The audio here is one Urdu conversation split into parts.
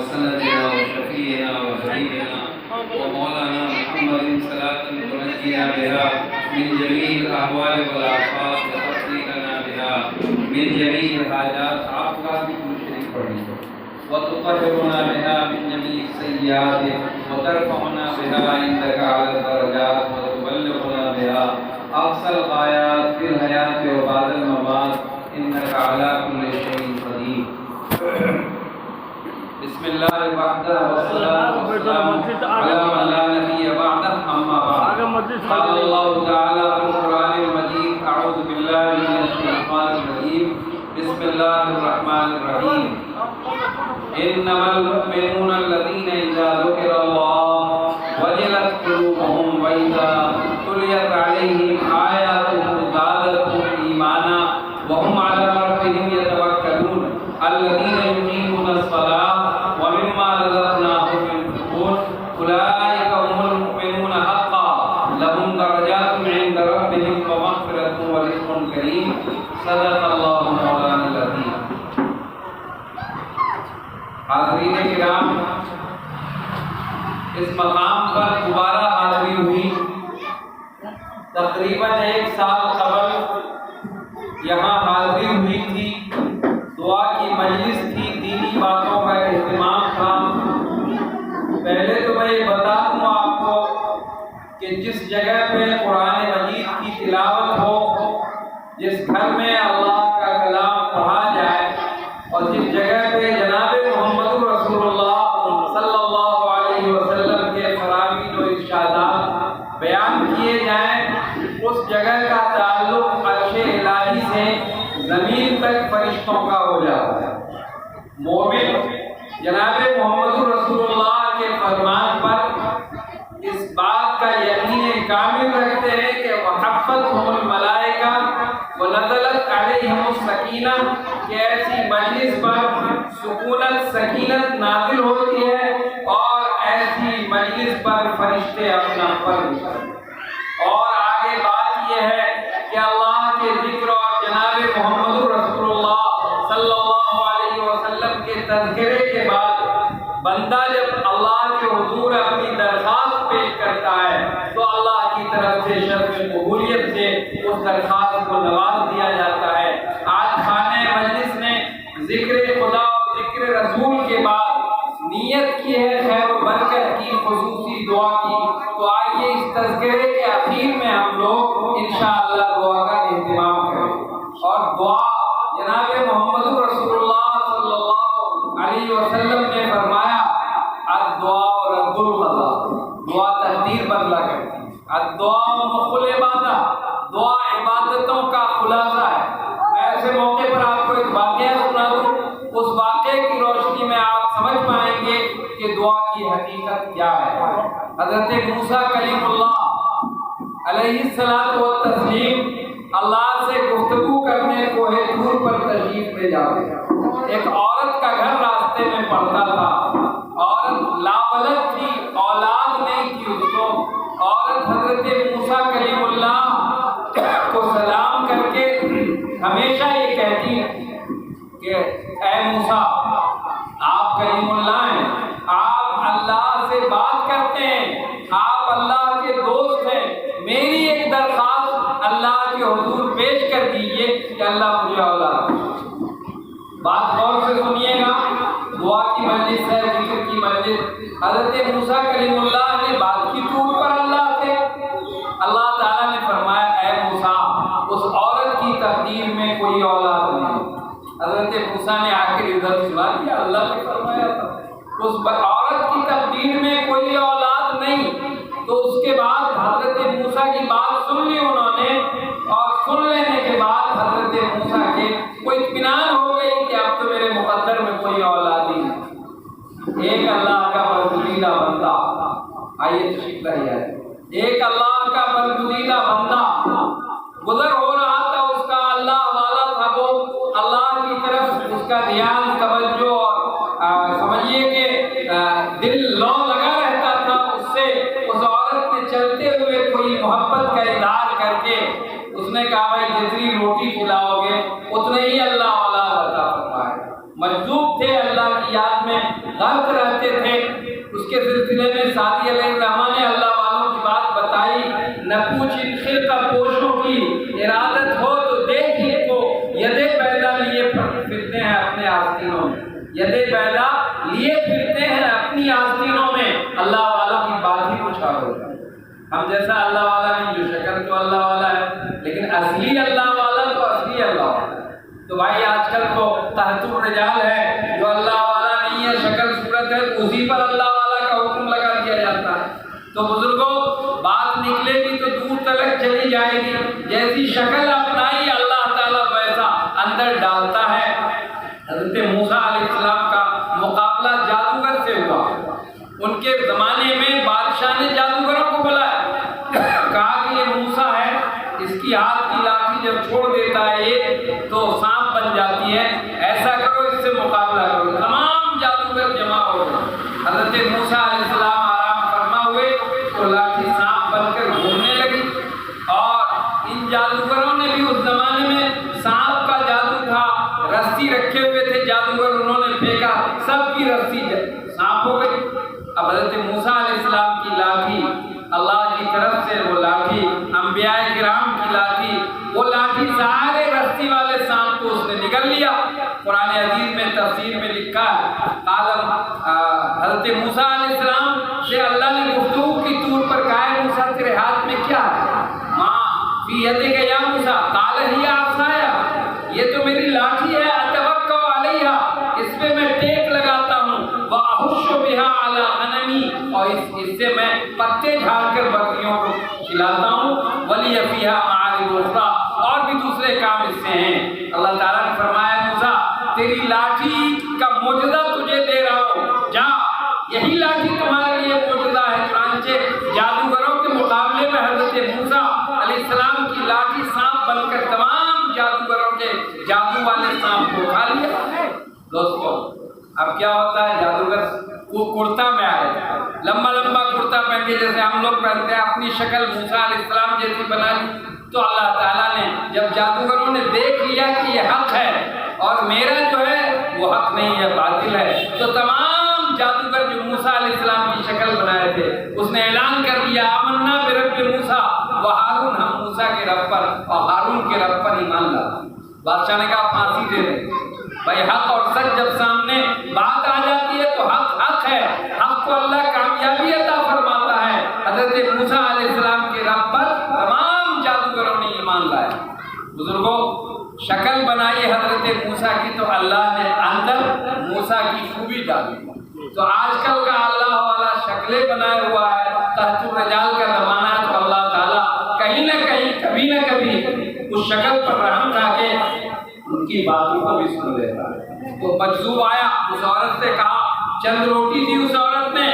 وسندنا وشفيعنا وحبيبنا ومولانا محمد صلاة تنجينا بها من جميع الأهوال والآفات وتقضي لنا بها من جميع الحاجات عافية كل شيء قريب وتطهرنا بها من جميع السيئات وترفعنا بها عندك على الدرجات وتبلغنا بها أقصى الغايات في الحياة وبعد الممات إنك على كل شيء قدير. بسم الله الوحدة والصلاة والسلام على من لا نبي بعده أما بعد. قال الله تعالى في القرآن المجيد: أعوذ بالله من الشيطان الرجيم بسم الله الرحمن الرحيم. إنما المؤمنون الذين إذا ذكر الله وجلت قلوبهم وإذا تليت عليهم آياته زادتهم إيمانا وهم على ربهم يتوكلون الذين يقيمون الصلاة ومما رزقناهم ينفقون أولئك هم المؤمنون حقا لهم درجات عند ربهم ومغفرة ورزق كريم. صدق الله مولانا العظيم. حاضرین کرام، اس مقام پر دوبارہ حاضری ہوئی. تقریباً 1 سال قبل یہاں حاضری ہوئی تھی. دعا کی مجلس تھی، دینی باتوں کا اہتمام تھا. پہلے تو میں یہ بتا دوں آپ کو کہ جس جگہ پہ قرآن مجید کی تلاوت ہو، جس گھر میں اللہ کا کلام پڑھا جائے، اور جس جگہ پہ جناب محمد رسول اللہ صلی اللہ علیہ وسلم کے فرامین و ارشادات بیان کیے جائیں، اس جگہ کا تعلق عرش الہی سے زمین تک فرشتوں کا ہو جاتا ہے. مومن جناب محمد رسول اللہ کے فرمان پر اس بات کا یقین کامل رکھتے ہیں کہ وحفتہم الملائکہ ونزلت علیہم السکینہ، کہ ایسی مجلس پر سکونت سکینت نازل ہوتی ہے اور ایسی مجلس پر فرشتے اپنا پر. اور آگے بات یہ ہے کہ اللہ کے ذکر اور جناب محمد رسول اللہ صلی اللہ علیہ وسلم کے تذکرے کے بعد بندہ جب اللہ کے حضور اپنی درخواست پیش کرتا ہے تو اللہ کی طرف سے شرط قبولیت سے اس درخواست کو نواز دیا جاتا ہے. آج خانہ مجلس نے ذکر خدا اور ذکر رسول کے بعد نیت کی ہے خیر و برکت کی، خصوصی دعا کی. تو آئیے اس تذکرے کے اخیر میں ہم لوگ انشاءاللہ دعا کا اہتمام کریں. اور دعا جناب محمد رسول اللہ صلی اللہ علیہ وسلم نے فرمایا: الدعاء رد القضاء، دعا تقدیر بدلا کرتی ہے. الدعاء مخ العبادہ، دعا عبادتوں کا خلاصہ ہے. میں ایسے موقع پر آپ کو ایک واقعہ سنا دوں، اس واقعے کی روشنی میں آپ سمجھ پائیں گے کہ دعا کی حقیقت کیا ہے. حضرت موسیٰ کلیم اللہ علیہ الصلوۃ والتسلیم اللہ سے گفتگو کرنے کوہ طور پر تشریف لے جاتے. ایک عورت کا گھر راستے میں پڑتا تھا. عورت لاولد تھی، اولاد نہیں تھی اس کو. عورت حضرت موسیٰ کلیم اللہ کو سلام کر کے ہمیشہ یہ کہتی کہ اے موسیٰ، آپ کلیم اللہ ہیں، آپ اللہ سے بات کرتے ہیں، آپ اللہ کے دوست ہیں. میری ایک درخواست اللہ کے حضور پیش کر دیجئے کہ اللہ مجھے اولاد دے. بات غور سے سنیے گا، دعا کی مجلس ہے، ذکر کی مجلس. حضرت موسیٰ کلیم اللہ نے بات کی تو اوپر اللہ سے. اللہ تعالیٰ نے فرمایا: اے موسیٰ، اس عورت کی تقدیر میں کوئی اولاد نہیں. حضرت موسیٰ نے آ کے ادھر سنا دیا، اللہ نے فرمایا تھا اس عورت کی تقدیر میں کوئی اولاد نہیں. تو اس کے بعد حضرت موسیٰ کی بات سن لی انہوں نے، اور سن لینے کے بعد حضرت موسیٰ کے کوئی اطمینان ہو گئی کہ اب تو میرے مقدر میں کوئی اولاد ہی نہیں. ایک اللہ کا برگزیدہ بندہ، آئیے تشریف لائیے. ایک اللہ کا برگزیدہ بندہ گزر ہو رہا تھا، اس کا اللہ والا تھا، وہ اللہ کی طرف اس کا دھیان توجہ اور سمجھیے کہ دل لو لگا رہتا تھا. اس سے اس عورت نے چلتے ہوئے کوئی محبت کا اظہار کر کے اس نے کہا: بھائی جتنی روٹی کھلاؤ گے اتنے ہی اللہ اولاد عطا فرمائے. مجذوب تھے اللہ کی یاد میں، غرق رہتے تھے۔ اس کے سلسلے میں سعدی علیہ الرحمٰن نے اللہ والوں کی بات بتائی، نہ پوچھ ان خرقہ پوشوں کی، ارادت ہو تو دیکھ ان کو، یدے بیضا لیے پھرتے ہیں اپنے آستینوں میں، یدے بیضا لیے پھرتے ہیں اپنی آستینوں میں۔ اللہ والوں کی بات ہی کچھ اور ہوتا ہے۔ ہم جیسا اللہ والا نہیں، جو شکل تو اللہ والا ہے لیکن اصلی اللہ والا تو اصلی اللہ والا ہے۔ تو بھائی آج کل تو تحت الرجال ہے، جو اللہ والا نہیں ہے، شکل صورت ہے، اسی پر اللہ والا کا حکم لگا دیا جاتا ہے۔ تو بزرگوں بات نکلے گی تو دور تلک چلی جائے گی، جیسی شکل اپنائی اللہ تعالیٰ ویسا اندر ڈالتا ہے۔ حضرت موسیٰ علیہ السلام کا مقابلہ جادوگر سے ہوا۔ ان کے زمانے میں بادشاہ نے جادوگروں کو بلایا، کہا کہ یہ موسیٰ ہے، اس کی ہاتھ کی لاٹھی جب چھوڑ دیتا ہے یہ تو سانپ بن جاتی ہے، ایسا کرو اس سے مقابلہ کرو۔ تمام جادوگر جمع ہو گئے۔ حضرت موسیٰ علیہ السلام آرام فرما ہوئے تو لاٹھی سانپ بن کر گھومنے لگی، اور ان جادوگروں نے بھی اس زمانے میں سانپ کا جادو تھا، رسی رکھے ہوئے تھے جادوگر، انہوں نے پھینکا، سب کی رسی سانپ ہو گئی۔ اب حضرت موسیٰ علیہ السلام کی لاٹھی اللہ کی طرف سے، وہ لاٹھی انبیاء کرام کی لاٹھی، وہ لاٹھی سارے رسی والے سانپ کو اس نے نگل لیا۔ قرآن عزیز میں تفسیر میں لکھا ہے، حضرت موسیٰ علیہ السلام سے اللہ نے گفتگو کی طور پر کہا ہے، موسیٰ تیرے ہاتھ میں کیا ہے؟ ماں فی یدک یا موسیٰ قال ہی عصایا، یہ تو میری لاٹھی ہے، اتوکل علیہا، اس پہ میں ٹیک لگاتا ہوں، واحش بہا علی غنمی، اور اس سے میں پتے جھاڑ کر بکریوں کو کھلاتا ہوں، ولی فیہا معارب اخری، اور بھی دوسرے کام اس سے ہیں۔ اللہ تعالیٰ نے فرمایا موسیٰ تیری لاٹھی کا معجزہ تجھے دے رہا ہوں، جا یہی لاٹھی تمہارے لیے معجزہ ہے۔ چنانچہ جادوگروں کے مقابلے میں حضرت موسیٰ علیہ السلام کی لاٹھی سانپ بن کر تمام جادوگروں کے جادو والے سانپ کو کھا لیا۔ دوستو اب کیا ہوتا ہے، جادوگر وہ کرتا میں آئے، لمبا لمبا کرتا پہن کے جیسے ہم لوگ پہنتے ہیں، اپنی شکل موسیٰ علیہ السلام جیسی بنا لی۔ تو اللہ تعالیٰ نے جب جادوگروں نے دیکھ لیا کہ یہ حق ہے اور میرا جو ہے وہ حق نہیں ہے، باطل ہے، تو تمام جادوگر جو موسیٰ علیہ السلام کی شکل بنائے تھے اس نے اعلان کر دیا، آمنا برب موسیٰ و ہارون، ہم موسیٰ کے رب پر اور ہارون کے رب پر ایمان لاتے۔ بادشاہ نے کہا پھانسی دے دیں۔ بھائی حق اور سچ جب سامنے بات آ جاتی ہے تو حق حق ہے، حق کو اللہ کامیابی عطا فرماتا ہے۔ حضرت موسیٰ علیہ السلام کے رب پر تمام جادوگروں نے ایمان لایا۔ بزرگوں شکل بنائی حضرت موسیٰ کی تو اللہ نے اندر موسیٰ کی خوبی ڈالی۔ تو آج کل کا اللہ والا شکلیں بنائے ہوا ہے، تحت الرجال کا زمانہ ہے، تو اللہ تعالیٰ کہیں نہ کہیں کبھی نہ کبھی اس شکل پر رحم کھا کے ان کی باتوں کو بھی سن لیتا ہے۔ تو مجذوب آیا، اس عورت سے کہا، چند روٹی دی اس عورت نے۔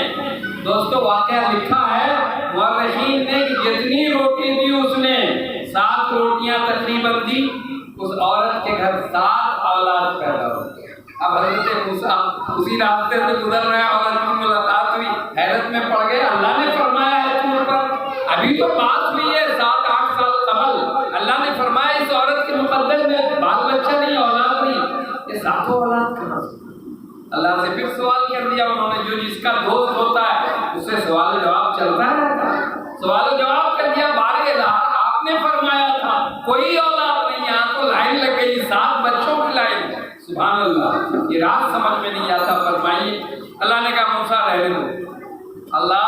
دوستو واقعہ لکھا ہے مورخین نے کہ جتنی روٹی دی اس نے، 7 روٹیاں تقریباً دی، اس عورت کے گھر 7 اولاد پیدا ہو گئے۔ اب حضرت موسیٰ اسی راستے سے گزر رہے ہیں، عورت کی ملاقات ہوئی، حیرت میں پڑ گئے۔ اللہ نے فرمایا ہے طور پر، ابھی تو بات ہوئی ہے 7-8 سال قبل، اللہ نے فرمایا اس عورت کے مقدس میں بال بچہ نہیں، اولاد نہیں، یہ 7 اولاد کہاں سے؟ اللہ سے پھر سوال کر دیا انہوں نے، جو جس کا دوست ہوتا ہے اس سے سوال جواب چلتا رہتا ہے، سوال جواب کر دیا۔ آپ نے فرمایا تھا کوئی اولاد نہیں، یہاں تو لائن لگ گئی 7 بچوں کی لائن۔ سبحان اللہ، یہ راز سمجھ میں نہیں آتا۔ فرمائیے اللہ نے کہا موسیٰ رہنے دو۔ اللہ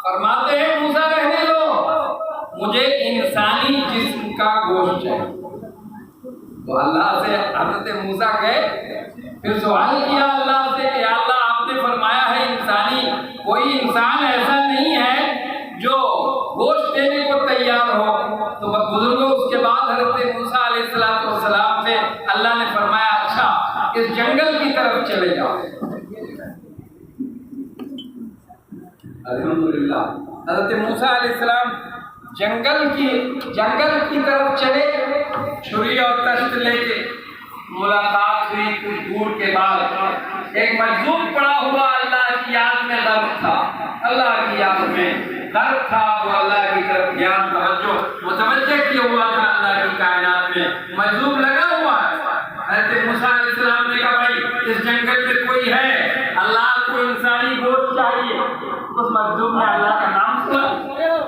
فرماتے ہیں موسیٰ رہنے دو، مجھے انسانی جسم کا گوشت چاہیے۔ تو اللہ سے حضرت موسیٰ گئے، پھر سوال کیا اللہ سے کہ اللہ آپ نے فرمایا ہے انسانی، کوئی انسان ایسا نہیں ہے جو گوشت دینے کو تیار ہو۔ تو بزرگوں اس کے بعد حضرت موسیٰ علیہ السلام سے اللہ نے فرمایا اچھا اس جنگل کی طرف چلے جاؤ۔ الحمدللہ حضرت موسیٰ علیہ السلام جنگل کی طرف چلے، چھری اور تشت لے کے۔ ملاقات ہوئی کچھ دور کے بعد، ایک مجذوب پڑا ہوا اللہ کی یاد میں غرق تھا، اللہ کی یاد میں غرق تھا، وہ اللہ کی طرف دھیان متوجہ کیا ہوا تھا اللہ کی کائنات میں، مجذوب لگا ہوا ہے۔ حضرت موسیٰ علیہ السلام نے کہا بھائی اس جنگل میں کوئی ہے؟ اللہ گوشت چاہیے. اس مجذوب نے اللہ کا نام سنا.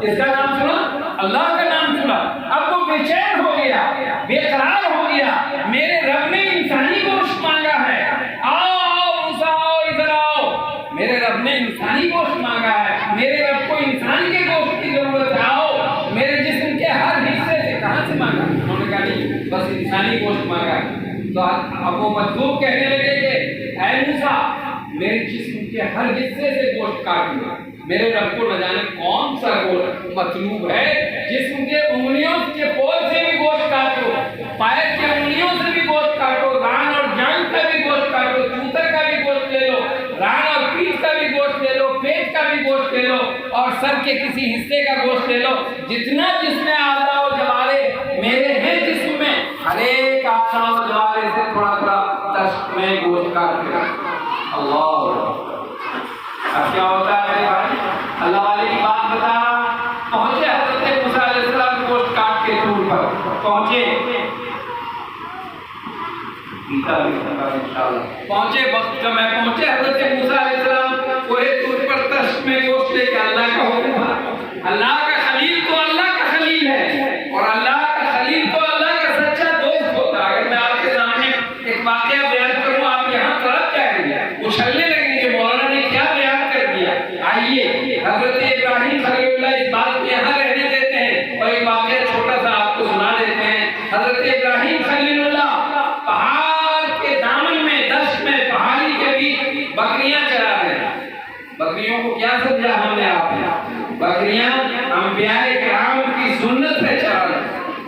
کس کا نام سنا؟ اللہ کا نام سنا. اب وہ بے چین ہو گیا, بے قرار ہو گیا. میرے رب نے انسانی گوشت مانگا ہے, آؤ موسیٰ آؤ ادھر آؤ. میرے رب نے انسانی گوشت مانگا ہے, میرے رب کو انسان کے گوشت کی ضرورت ہے. آؤ, میرے جسم کے ہر حصے سے. کہاں سے مانگا؟ انہوں نے کہا نہیں, بس انسانی گوشت مانگا. تو اب وہ مجذوب کہنے لگے کہ اے موسیٰ, میرے جسم کے ہر حصے سے گوشت کاٹ دیا. میرے رب کو نہ جانے کون سا گوشت مطلوب ہے. جسم کے انگلیوں کے پول سے بھی گوشت کاٹو, پیر کے انگلیوں سے بھی گوشت کاٹو, ران اور جان کا بھی گوشت کاٹو, چوتر کا بھی گوشت لے لو, ران اور پیٹھ کا بھی گوشت لے لو, پیٹ کا بھی گوشت لے لو, اور سر کے کسی حصے کا گوشت لے لو. جتنا جس میں اعضاء و جوارح میرے ہیں جسم میں, ہر ایک اعضاء و جوارح سے تھوڑا تھوڑا تشک میں گوشت کاٹ کے. اللہ, اب کیا ہوتا ہے میرے بھائی؟ اللہ والے کی بات بتا رہا. پہنچے حضرت موسیٰ علیہ السلام گوشت کاٹ کے طور پر پہنچے. پہنچے وقت جب میں پہنچے حضرت موسیٰ علیہ السلام کوہ طور پر تشت میں گوشت لے کے. اللہ کا حکم تھا. اللہ کا خلیل تو اللہ کا خلیل ہے, اور اللہ کا خلیل تو اللہ کا سچا دوست ہوتا ہے. اگر میں آپ کے سامنے ایک واقعہ بیان کروں, آپ یہاں طرف جائیں گے, اچھلنے لگیں گے مولانا نے کیا بیان کر دیا. آئیے حضرت ابراہیم خلیل اللہ اس بات کو یہاں رہنے دیتے ہیں, اور ایک واقعہ چھوٹا سا آپ کو سنا دیتے ہیں. حضرت ابراہیم خلیل اللہ پہاڑ کے دامن میں, دشت میں, پہاڑی کے بیچ بکریاں چرا رہے ہیں. بکریوں کو کیا سمجھا ہم نے آپ نے؟ بکریاں انبیاء کرام کی سنت ہے چرانا.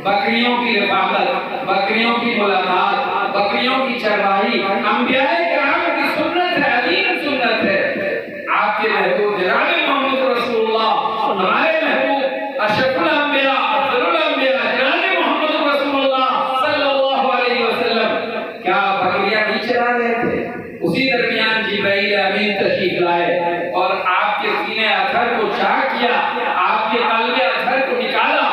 بکریوں کی رفاقت, بکریوں کی ملاقات, بکریوں کی چرواہی انبیاء کرام کی سنت ہے, عظیم سنت ہے. آپ کے محبوب جناب محمد رسول اللہ, ہمارے محبوب اشرف الانبیاء, افضل الانبیاء جناب محمد رسول اللہ صلی اللہ علیہ وسلم کیا بکریاں نہیں چرا رہے تھے؟ اسی درمیان جبرائیل امین تشریف لائے اور آپ کے سینے اطہر کو چاک کیا, آپ کے قلب اطہر کو نکالا,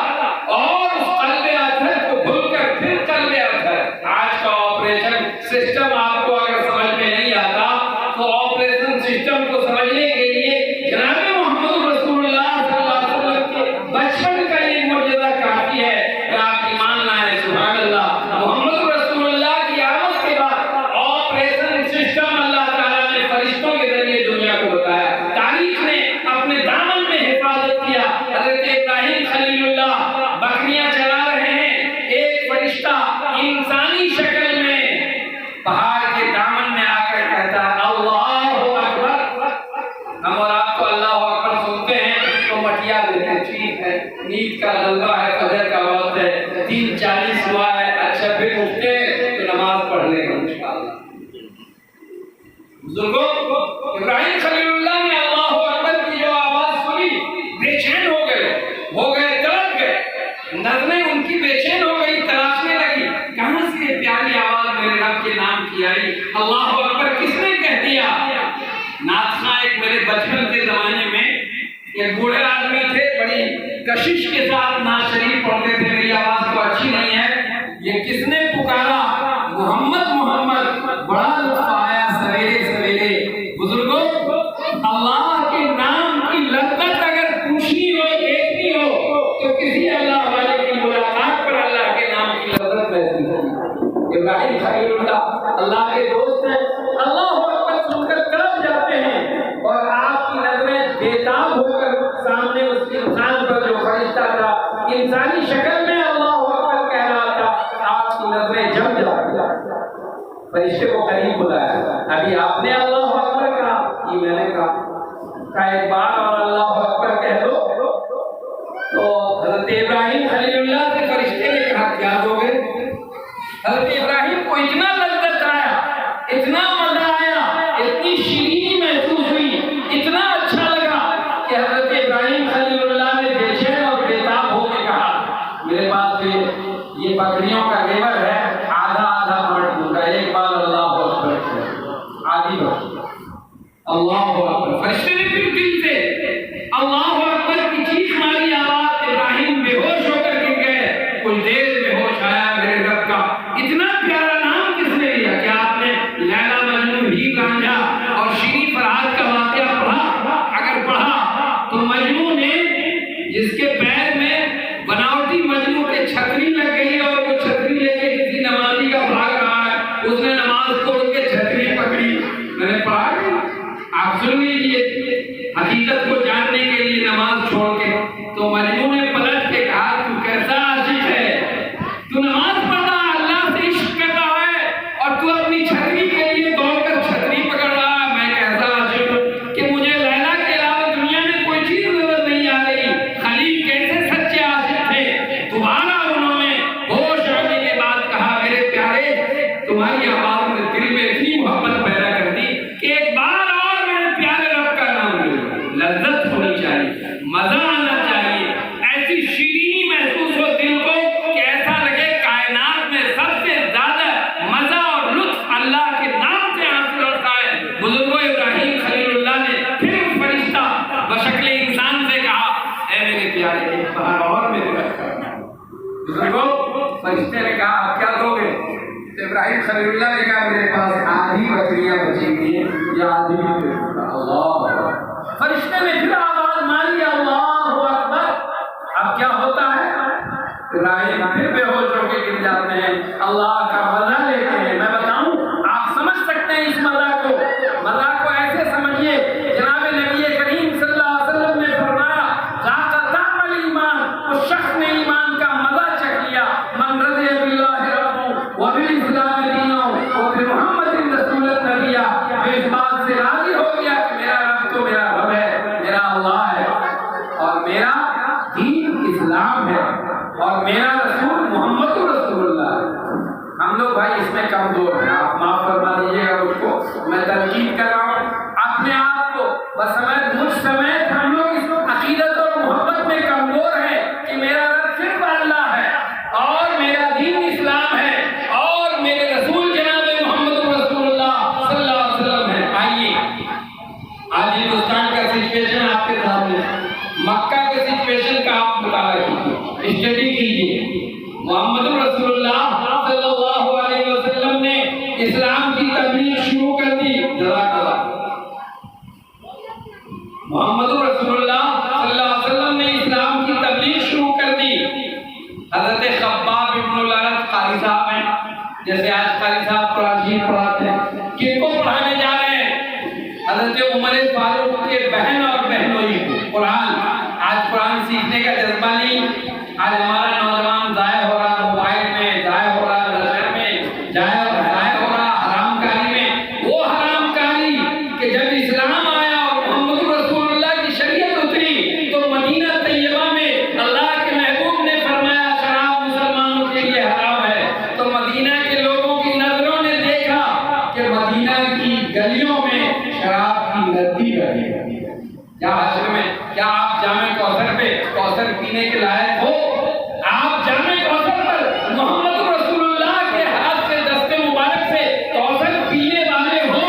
اور اس قلب اطہر کو بھول کر پھر قلب اطہر. آج کا آپریشن سسٹم آپ کو اگر سمجھ میں نہیں آتا تو آپریشن سسٹم کو سمجھنے کے لیے جناب محمد رسول اللہ صلی اللہ علیہ وسلم کے بچپن کا یہ معجزہ کافی ہے کہ آپ ایمان لائیں. سبحان اللہ. محمد رسول اللہ کی آمد کے بعد آپریشن سسٹم اللہ تعالیٰ نے فرشتوں کے ذریعے دنیا کو بتایا. تاریخ نے اپنے دامن میں حفاظت کیا. حضرت ابراہیم خلیل اللہ بکریاں چلا رہے ہیں, ایک فرشتہ انسانی شکل میں پہاڑ کے دامن میں آ کر کہتا ہے اللہ اکبر. ہم اور آپ تو اللہ اکبر سنتے ہیں تو مٹیا دیتے ہیں, ٹھیک ہے نیند کا غلبہ ہے, فجر کا وقت ہے, 3:40 ہوا ہے, اچھا پھر اٹھتے تو نماز پڑھ لیں گے انشاءاللہ. بزرگوں, ابراہیم خلیل اللہ نے اللہ اکبر کی جو آواز سنی بے چین ہو گئے, تڑپ گئے. نظریں ان کی بے چین ہو گئی, تلاشنے لگی کہاں سے یہ پیاری آواز میرے رب کے نام کی آئی. اللہ اکبر کس نے کہہ دیا؟ نعت خواں ایک میرے بچپن کے زمانے میں ایک بوڑھے آدمی تھے, بڑی کشش کے ساتھ نعت شریف پڑھتے تھے. میری آواز تو اچھی نہیں ہے, یہ کس نے پکارا محمد محمد, بڑا لطف آیا سویرے سویرے. بزرگوں, اللہ کے نام کی لذت اگر پوچھنی ہو, دیکھنی ہو تو کسی اللہ والے کی ملاقات پر اللہ کے نام کی لذت محسوس ہوگی. ابراہیم خلیل اللہ اللہ کے دوست ہیں, اللہ اکبر سن کر تڑپ جاتے ہیں, اور آپ کی نظریں بےتاب ہو کر سامنے اس انسان پر جو فرشتہ تھا انسانی شکل میں اللہ اکبر کہہ رہا تھا, آپ کی نظریں جم جاتی. فرشتے کو قریب بلایا, ابھی آپ نے اللہ اکبر کہا, یہ میں نے کہا ایک بار اور اللہ اکبر کہہ دو. تو حضرت ابراہیم خلیل اللہ سے فرشتے نے کہا کیا دو گے؟ حضرت ابراہیم کو اتنا لذت آیا, اتنا مزہ آیا, اتنی شیرینی محسوس ہوئی, اتنا اچھا لگا کہ حضرت ابراہیم خلیل اللہ نے بے چین اور بےتاب ہو کے کہا میرے پاس یہ بکریوں کا ریور ہے, آدھا آدھا بانٹ دوں گا, ایک بار اللہ اکبر آدھی بکری. اللہ اکبر. فرشتے نے پھر دل سے اللہ اکبر کی چیخ ماری آواز, ابراہیم بے ہوش ہو کر گر گئے. کچھ دیر میں ہوش آیا, میرے رب کا اتنا پیارا نام کس نے لیا؟ کیا آپ نے لیلا مجنون ہی گانجا اور شیریں فرہاد کا واقعہ پڑھا؟ حقیقت کو جاننے کے لیے نماز چھوڑ کے، تو مجنون نے پلٹ کے کہا تو کیسا عاشق ہے، تو نماز پڑھا اللہ سے عشق کرتا ہے اور تو اپنی چھتری کے لیے دوڑ کر چھتری پکڑ رہا ہے، میں کیسا عاشق ہوں کہ مجھے لیلا کے علاوہ دنیا میں کوئی چیز نظر نہیں آ رہی۔ خلیل کیسے سچے عاشق تھے، دوبارہ انہوں نے ہوش آنے کے بعد کہا میرے پیارے تمہاری آواز نے دل میں اتنی محبت پیدا کر دی کہ ایک بار اور میرے پیارے رب کا نام لو، لذت ہونی چاہیے، مزہ آنا چاہیے، ایسی شیرینی محسوس ہو دل کو کہ ایسا لگے کائنات میں سب سے زیادہ مزہ اور لطف اللہ کے نام سے حاصل ہوتا ہے۔ بزرگوں ابراہیم خلیل اللہ نے پھر فرشتہ بشکل انسان سے کہا اے میرے پیارے ایک بار اور میرے رب کا نام۔ بزرگوں فرشتے نے کہا آپ کیا دو گے؟ تو ابراہیم خلیل اللہ نے کہا میرے پاس آدھی بکریاں بچی ہوئی ہیں یا آدھی بھی اللہ۔ فرشتے نے پھر آواز ماری اللہ اکبر۔ اب کیا ہوتا ہے؟ ابراہیم پھر بے ہوش ہو کے گر جاتے ہیں، اللہ کا مزہ لیتے ہیں۔ میں بتاؤں آپ سمجھ سکتے ہیں اس مزہ کو، مزہ کو ایسے سمجھیے جناب نبی کریم صلی اللہ علیہ وسلم نے فرمایا ذاق طعم الایمان، اس شخص نے ایمان کا مزہ چکھ لیا، من رضی باللہ ربا وبالاسلام دینا وبمحمد رسول النبی، جو اس بات سے راضی ہو گیا کہ میرا رب تو میرا رب ہے، میرا اللہ ہے اور میرا دین اسلام ہے اور میرا رسول محمد رسول اللہ ہے۔ ہم لوگ بھائی اس میں کمزور ہیں، آپ معاف فرما دیجیے گا مجھ کو، میں تنقید کر رہا ہوں اپنے آپ کو، بس مجھ سمیت ہم لوگ اس عقیدت اور محبت میں کمزور ہیں کہ میرا رب صرف اللہ ہے اور میرا دین اسلام ہے اور میرے رسول جناب محمد رسول اللہ صلی اللہ علیہ وسلم ہے۔ آئیے آج ہندوستان کا سچویشن آپ کے سامنے، مکہ کے سچویشن کا آپ مطالعہ کیجیے، اسٹڈی کیجیے۔ محمد رسول اللہ صلی اللہ علیہ وسلم نے اسلام کی تبلیغ شروع کر دی، جزاک اللہ۔ محمد رسول اللہ صلی اللہ علیہ وسلم نے اسلام کی تبلیغ شروع کر دی۔ حضرت خباب ابن الارت قاری صاحب ہیں، جیسے آج قاری صاحب قرآن شریف پڑھاتے ہیں، کن کو پڑھانے جا رہے ہیں؟ حضرت عمر فاروق کے بہن اور بہنوئی کو قرآن۔ آج قرآن سیکھنے کا جذبہ نہیں، آج ہمارا نوجوان ضائع ہو رہا موبائل میں، ضائع ہو رہا نشر میں، ضائع ہو رہا حرام کاری میں۔ وہ حرام کاری کہ جب اسلام آیا اور محمد رسول اللہ کی شریعت اتری تو مدینہ طیبہ میں اللہ کے محبوب نے فرمایا شراب مسلمانوں کے لیے حرام ہے، تو مدینہ کے لوگوں کی نظروں نے دیکھا کہ مدینہ کی گلیوں میں شراب کی ندی بہی ہے۔ کیا حشر میں، کیا آپ جامع کوثر پہ کوثر پینے کے لائق ہو؟ آپ جامع کوثر پر محمد رسول اللہ کے ہاتھ سے دست مبارک سے کوثر پینے والے ہو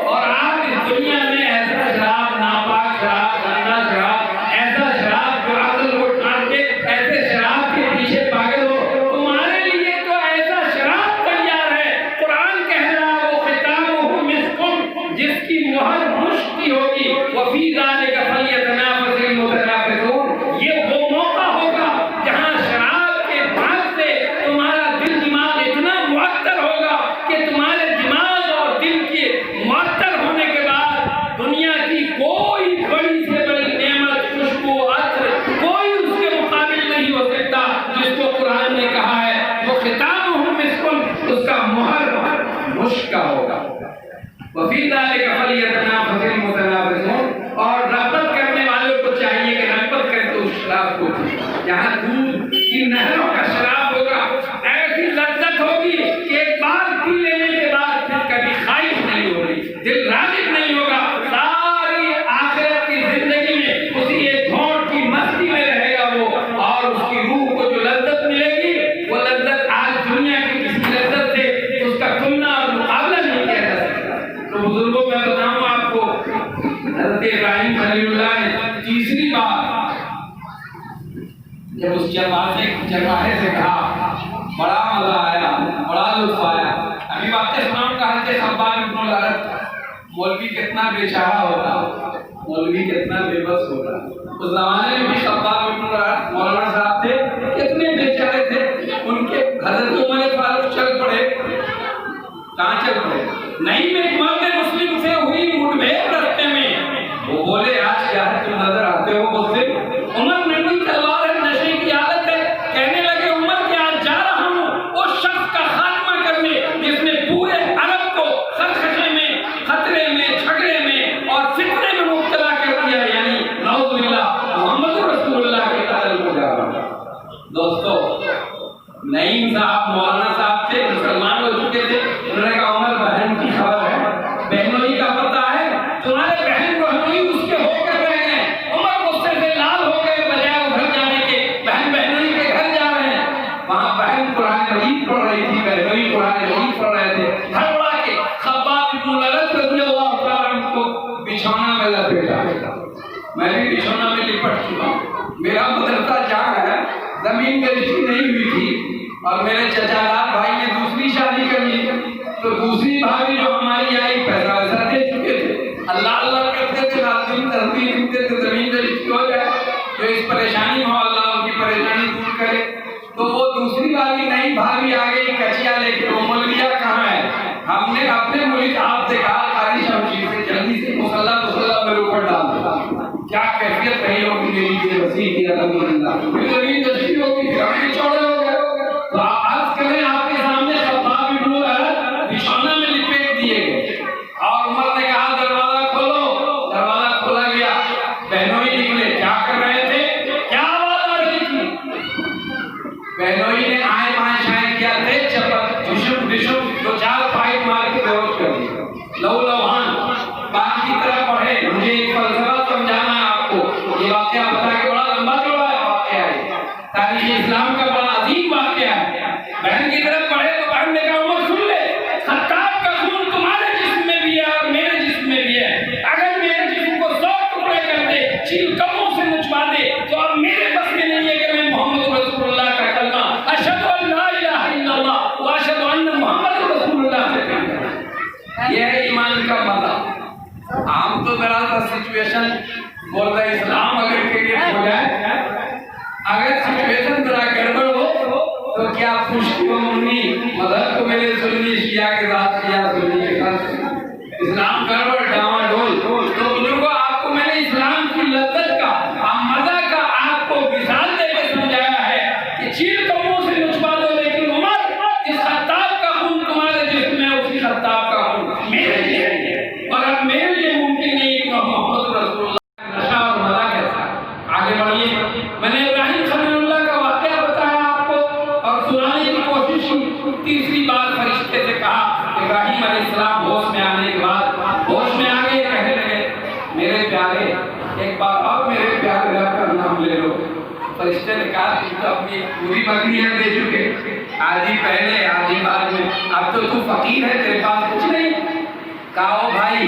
اور آپ اس دنیا میں ایسا شراب، ناپاک شراب، گندا شراب، ایسا شراب جو عقل کو ڈھانپ کے ایسے شراب کے پیچھے پاگل ہو، تمہارے لیے تو ایسا شراب تیار ہے۔ قرآن کہہ رہا ہے وہ ختامہ مسک، جس کی مہر مشک کی ہوگی، وفی ذالک فلیتنافس المتنافسون، یہ وہ موقع ہوگا جہاں شراب کے بھاگ سے تمہارا دل دماغ اتنا معطر ہوگا کہ تمہارے دماغ اور دل کے معطر ہونے کے بعد دنیا کی کوئی بڑی سے بڑی نعمت، خوشبو، عطر کوئی اس کے مقابل نہیں ہو سکتا جس کو قرآن نے کہا ہے وہ ختامہ مسک، اس کا مہر مشک کا ہوگا۔ وفی ذالک فلیتنافس المتنافسون، اور رغبت کرنے والوں کو چاہیے کہ رغبت کریں تو اس شراب کو جہاں دودھ کی نہروں کا شراب ہوگا، ایسی لذت ہوگی کہ ایک بار پی لینے کے بعد پھر کبھی خواہش نہیں ہوگی، دل راغب نہیں ہوگا، ساری آخرت کی زندگی میں اسی ایک گھونٹ کی مستی میں رہے گا وہ، اور اس کی روح کو جو لذت ملے گی وہ لذت آج دنیا کی کسی لذت سے اس کا تلنا اور مقابلہ نہیں کیا جا سکتا۔ تو بزرگوں میں بتاؤں آپ کو، حضرت ابراہیم خلیل اللہ نے تیسری بار جب اس چرواہے سے کہا بڑا مزہ آیا، بڑا لطف آیا۔ ابھی واقعہ سناؤں گا حضرت خباب ابن الارت، مولوی کتنا بے چارہ ہوتا، مولوی کتنا بے بس ہوتا۔ اس زمانے میں بھی خباب ابن الارت مولانا صاحب تھے، کتنے بے چارے تھے، ان کے حضرت عمر فاروق چل پڑے، کہاں چل پڑے؟ نہیں، میں مرد مسلم سے ہوئی مٹبھیڑ راستے میں، وہ بولے آج کیا ہے میں لپیٹا، میں بھی بچھونا میں لپٹ چکا ہوں۔ میرا مدرسہ جہاں ہے زمین میں رشتی نہیں ہوئی تھی، اور میرے چچا لال بھائی نے دوسری شادی کر لی، تو دوسری بھابھی جو ہماری آئی پیسہ ویسا دے چکے تھے، اللہ اللہ کرتے تھے، رات دن تسبیح سنتے تھے زمین میں رشتی ہو جائے، جو اس پریشانی ہو اللہ ان کی پریشانی دور کرے۔ تو وہ دوسری والی نئی بھابھی آ گئی کچیا لے کے، وہ مولویہ کہاں ہے؟ ہم نے اپنے ملک آپ سے کہا قاری شمشیر سے جلدی سے مسلح میرے اوپر ڈال دیا۔ کیا کیفیت رہی ہوگی میری بے وسیع کی الحمدللہ، زمین تشریح ہوگی، پھر ہم بھی چوڑے ہو گئے۔ تو عرض کریں آپ کے سامنے خباب بن الارت بچھونا میں لپیٹ دیے گئے، اور عمر نے کہا دروازہ کھولو، دروازہ کھولا گیا، بہنوئی نکلے، کیا کر رہے تھے؟ کیا آواز آ رہی تھی؟ بہنوئی نے آئے بائیں شائیں کیا، تیز چپت ڈشم ڈشم دو چار فائٹ مار کے بے ہوش کر دیا۔ لو لوہان بات کی طرف پڑھے، مجھے ایک فلسفہ سمجھانا ہے آپ کو، یہ واقعہ بتا کے بڑا لمبا چوڑا ہے واقعہ ہے، تاریخ اسلام کا بڑا عظیم واقعہ ہے۔ بہن کی طرف پڑھے تو بہن نے کہا عمر سن لے، خطاب کا خون تمہارے جسم میں بھی ہے اور میرے جسم میں بھی ہے، اگر میرے جسم کو 100 ٹکڑے کر دے، چیل کموں سے نچوا دے، تو اب میرے بس میں نہیں ہے کہ میں محمد رسول اللہ کا کلمہ اشہد ان لا الہ الا اللہ واشہد ان محمد رسول اللہ سے کہتا۔ یہ ہے ایمان کا مزہ۔ عام تو ذرا سا سچویشن مردہ اسلام اگر کریٹ ہو جائے، اگر سچویشن ذرا گڑبڑ ہو تو کیا پوچھتی ہو ممی مذہب کو میرے سنی شیعہ کے ساتھ، شیعہ سنی کے ساتھ، اسلام گڑبڑ ڈاواڈول۔ تو بزرگوں آپ کو میں نے اسلام کی لذت کا مزہ کا آپ کو مثال دے کے سمجھایا ہے کہ چیل کموں سے نچوا دو، لیکن عمر جس خطاب کا خون تمہارے جسم میں اسی خطاب کا خون میرے لیے ہے، اور اب میرے لیے ممکن نہیں کہ محمد رسول اللہ نشہ اور مزہ کیسا ہے۔ آگے بڑھیے، میں نے ابراہیم خلیل اللہ کا واقعہ بتایا آپ کو، اور سنانے کی کوشش کی۔ تیسری بار فرشتے سے کہا، ابراہیم علیہ السلام ہوش میں آنے کے بعد ہوش میں آ گئے، کہنے لگے میرے پیارے ایک بار اور میرے پیارے رب کا نام لے لو۔ فرشتے نے کہا تم تو اپنی پوری بکریاں دے چکے، آدھی پہلے آدھی بعد میں، اب تو فقیر ہے، تیرے پاس کچھ نہیں۔ کہا او بھائی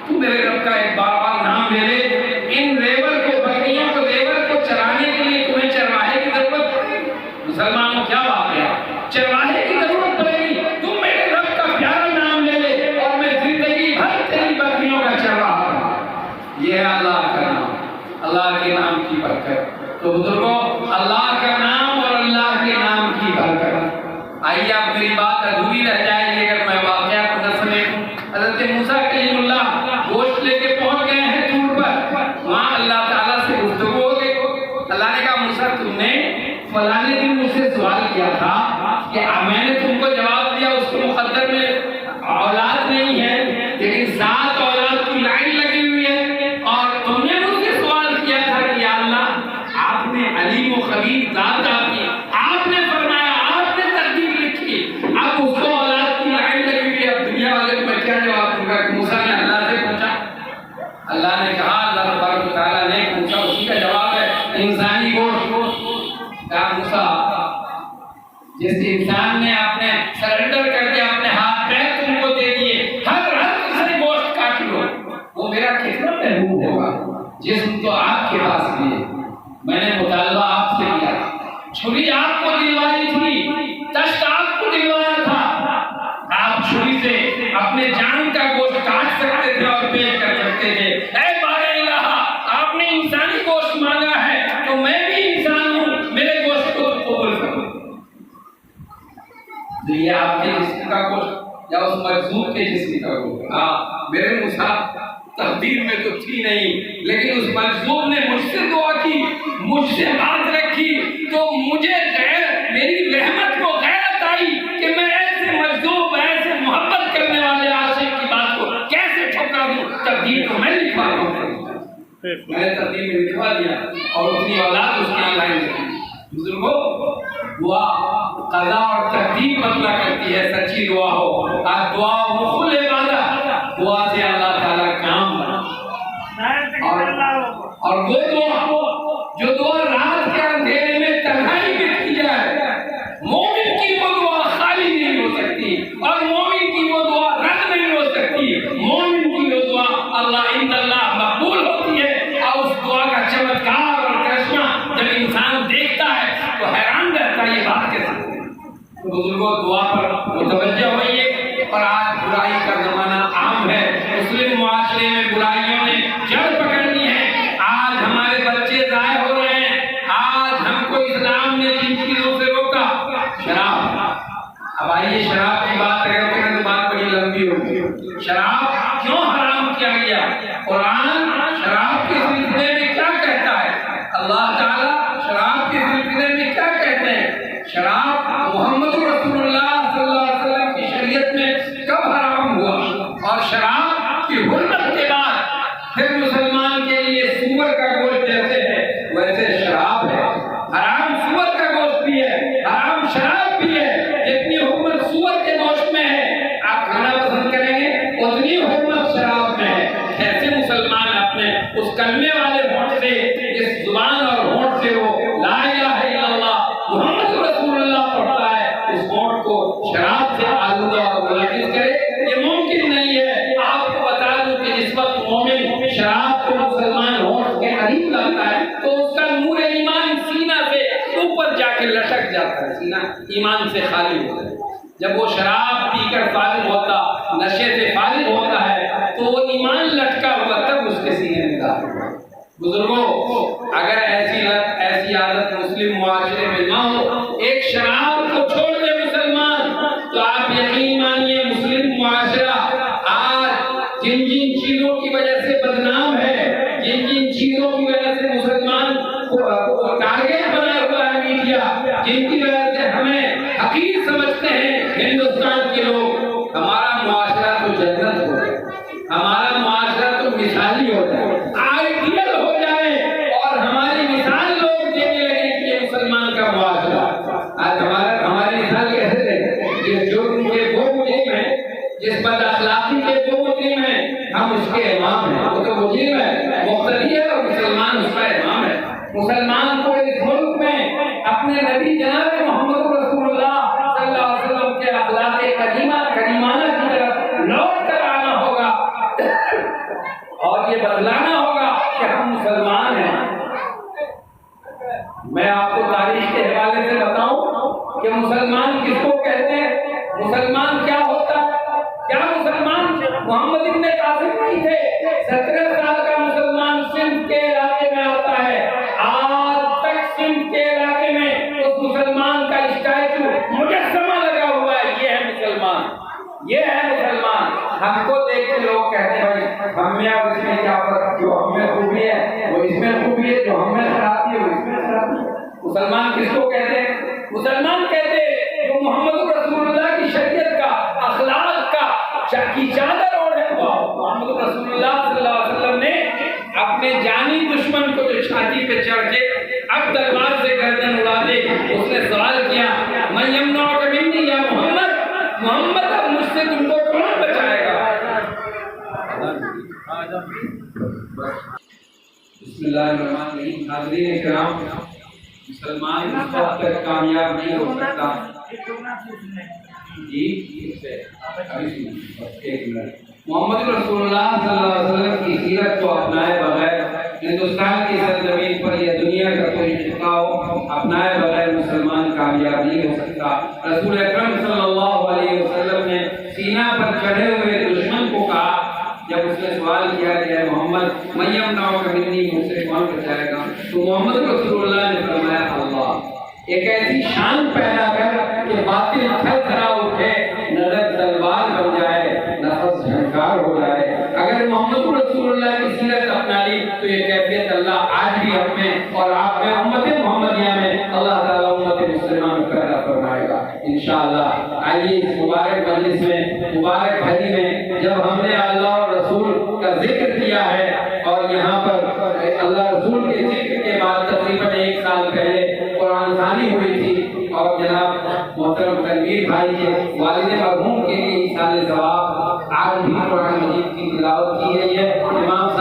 تو میرے رب کا ایک بار اور نام لے لے، ان ریور کو بکریوں کو ریور کو چرانے کے لیے تمہیں چرواہے کی ضرورت پڑے گی۔ مسلمانوں کیا بات ہے، چرواہے کی ضرورت پڑے گی، تم میرے رب کا پیارا نام لے لے اور میں زندگی بھر تیری بکریوں کا چرواہا ہوں۔ یہ ہے اللہ کا نام، اللہ کے نام کی برکت۔ تو بزرگوں اللہ کا نام اور اللہ کے نام کی برکت۔ آئیے اب میری بات ادھوری رہ جائے گی اگر میں واقعہ کو نہ سمیٹوں۔ حضرت موسیٰ کلیم اللہ گوشت لے کے پہنچ گئے ہیں طور پر، وہاں اللہ تعالیٰ سے گفتگو ہو گئی۔ اللہ نے کہا موسیٰ تم نے فلانے دن مجھ سے سوال کیا تھا کہ میں نے تم کو جواب دیا اس کو مقدر میں اولاد نہیں ہے، لیکن 7 اولاد کی لائن لگی ہوئی ہے، اور تم نے مجھ سے سوال کیا تھا کہ یا اللہ آپ نے علیم و خبیر ذات آپ کی، آپ نے فرمایا آپ نے تقدیر لکھی، اب اس کو اولاد کی لائن لگی ہوئی ہے، اب دنیا والے کو میں کیا جواب دوں گا؟ موسیٰ نے اللہ سے پوچھا، اللہ نے کہا اللہ تبارک و تعالیٰ نے پوچھا، اسی کا جواب ہے انسانی گوشت۔ کہا موسیٰ جس انسان نے اپنے سرنڈر کر کے اپنے ہاتھ پیر تم کو دے دیے، ہر سے گوشت کاٹ لو، وہ میرا کتنا محبوب ہوگا؟ جسم تو آپ کے پاس بھی ہے، میں نے مطالبہ آپ سے کیا، چھری آپ کو دلوائی تھی، تشت آپ کو دلوایا تھا، آپ چھری سے اپنے جان کا گوشت کاٹ سکتے تھے اور پیش کر سکتے تھے۔ اے بارے الہ آپ نے انسانی گوشت مانگا ہے تو میں بھی انسان ہوں، میرے گوشت کو قبول کرو۔ یہ آپ کے جسم کا گوشت یا اس مجذوب کے جسم کا گوشت؟ ہاں میرے موسیٰ تقدیر میں تو تھی نہیں، لیکن اس مجذوب نے مجھ سے دعا کی، مجھ سے بات رکھی، تو مجھے میری رحمت کو غیرت آئی کہ میں ایسے مجذوب ایسے محبت کرنے والے عاشق کی بات کو کیسے ٹھکرا دوں۔ تقدیر تو میں لکھوا رہا ہوں، میں نے تقدیر میں لکھوا دیا اور اتنی اولاد اس کے لائن لگی۔ بزرگوں دعا قضا اور تقدیر بدلا کرتی ہے، سچی دعا ہو، دعا مخل عبادت، دعا سے اللہ تعالیٰ کام بنا، اور وہ دعا جو دعا رات کے اندھیرے میں تنہائی میں کی جائے، مومن کی وہ دعا خالی نہیں ہو سکتی، اور مومن کی وہ دعا رد نہیں ہو سکتی، مومن کی وہ دعا اللہ بزرگوں دعا پر متوجہ ہوئیے. اور آج برائی کا زمانہ عام ہے. مسلم معاشرے میں برائیوں نے جڑ پکڑ لی ہے. آج ہمارے بچے ضائع ہو رہے ہیں. آج ہم کو اسلام نے جن چیزوں سے روکا, شراب. اب آئیے شراب کی بات کریں تو بات بڑی لمبی ہوگی. شراب کیوں حرام کیا گیا؟ قرآن شراب کے سلسلے میں کیا کہتا ہے؟ اللہ تعالیٰ شراب کے سلسلے میں کیا کہتے ہیں؟ شراب محمد رسول اللہ صلی اللہ علیہ وسلم کی شریعت میں کب حرام ہوا؟ اور شراب کی حرمت کے بعد پھر مسلمان کے لیے سور کا گوشت جیسے ہے ویسے شراب ہے. حرام سور کا گوشت بھی ہے, حرام شراب بھی ہے. جتنی حرمت سور کے گوشت میں ہے آپ کھانا پسند کریں گے اتنی حرمت شراب میں ہے. کیسے مسلمان اپنے اس کلمے والے ہونٹ سے, جس زبان اور ہونٹ سے وہ لا الہ الا اللہ محمد رسول اللہ پڑھتا ہے, اس ہونٹ کو شراب سے آلودہ اور ملوث کرے؟ یہ ممکن نہیں ہے. آپ کو بتا دوں کہ جس وقت مومن شراب کو مسلمان ہونٹ کے قریب لاتا ہے تو اس کا نور ایمان سینہ سے اوپر جا کے لٹک جاتا ہے. سینہ ایمان سے خالی ہوتا ہے. جب وہ شراب پی کر فارغ ہوتا, نشے سے فارغ ہوتا ہے تو وہ ایمان لٹکا ہوا تب اس کے سینے میں داخل ہوتا ہے. بزرگوں, اگر ایسی لت, ایسی عادت مسلم معاشرے میں نہ ہو, ایک شراب کو چھوڑ دے مسلمان, تو آپ یقین مانیے مسلم معاشرہ آج جن جن چیزوں کی وجہ سے بدنام ہے, جن جن چیزوں کی وجہ سے مسلمان کو ٹارگیٹ بنا ہوا ہے میڈیا, جن کی وجہ سے ہمیں حقیر سمجھتے ہیں ہندوستان کے لوگ, ہمارا معاشرہ تو جنت ہو جائے, ہمارا معاشرہ تو مثالی ہو جائے, آئیڈیل ہو جائے, اور ہماری مثال لوگ دینے لگے کہ یہ مسلمان کا معاشرہ. آج ہماری مثال کیسے دیں؟ جس جرم کے وہ مجرم ہیں, جس بد اخلاقی کے وہ مجرم ہیں, ہم اس کے امام ہیں. وہ تو مجرم ہے, مقتدی ہے, اور مسلمان اس کا امام ہے. مسلمان کو اس ملک میں اپنے نبی جناب محمد رسول اللہ صلی اللہ علیہ وسلم کے اخلاق کریمانہ کی طرف لوٹ کر آنا ہوگا اور یہ بدلانا ہوگا کہ ہم مسلمان ہیں. میں آپ کو تاریخ کے حوالے سے بتاؤں کہ مسلمان کس کو کہتے ہیں, مسلمان کیا ہوتا ہے. کیا مسلمان محمد ابن قاسم نہیں تھے؟ 17 سال کا مسلمان سندھ کے علاقے میں آتا ہے, آج تک سندھ کے علاقے میں اس مسلمان کا اسٹیچو مجسمہ لگا ہوا ہے. یہ ہے مسلمان, یہ ہے مسلمان. ہم کو دیکھ کے لوگ کہتے ہیں بھائی ہم میں اور اس میں کیا فرق, جو ہم میں خوبی ہے وہ اس میں خوبی ہے, جو ہم میں خرابی ہے وہ اس میں خرابی ہے. مسلمان کس کو کہتے ہیں؟ مسلمان کہتے ہیں جو محمد رسول اللہ کی شریعت کا, اخلاق کا کی چادر اوڑھے ہوا. محمد رسول اللہ صلی اللہ علیہ وسلم نے اپنے جانی دشمن کو جو چھاتی پہ چڑھ کے اب تلوار سے گردن اڑا دے, اس نے سوال کیا میں یمنعک منی یا محمد, محمد اب مجھ سے تم کو کون بچائے گا؟ بسم اللہ الرحمن الرحیم. حاضرین کرام, مسلمان اس وقت تک کامیاب نہیں ہو سکتا. محمد رسول اللہ صلی اللہ علیہ وسلم کی سیرت کو اپنائے بغیر ہندوستان کی سرزمین پر یا دنیا کا کوئی ٹھکاؤ اپنائے بغیر مسلمان کامیاب نہیں ہو سکتا. رسول اکرم صلی اللہ علیہ وسلم نے سینہ پر چڑھے ہوئے دشمن کو کہا, جب اس نے سوال کیا کہ اے محمد میں یمنعک منی, مجھ سے کون بچائے گا, تو محمد رسول اللہ نے فرمایا اللہ. ایک ایسی شان پیدا کر کہ باطل تھر تھرا اٹھے, نظر تلوار بن جائے, نفس جھنکار ہو جائے. اگر محمد رسول اللہ کی سیرت اپنا لی تو یہ کیفیت اللہ آج بھی ہم میں اور آپ میں امت محمدیہ میں اللہ تعالیٰ امت مسلمہ میں پیدا فرمائے گا انشاءاللہ. آئیے اس مبارک مجلس میں, مبارک گھڑی میں, جب ہم نے اللہ اور رسول کا ذکر کیا ہے, اور یہاں پر اللہ رسول کے ذکر کے بعد تقریباً 1 سال پہلے قرآن خوانی ہوئی تھی, اور جناب محترم تنویر بھائی کے والد مرحوم کے لیے سال ثواب آج بھی قرآن مجید کی تلاوت کی گئی ہے. امام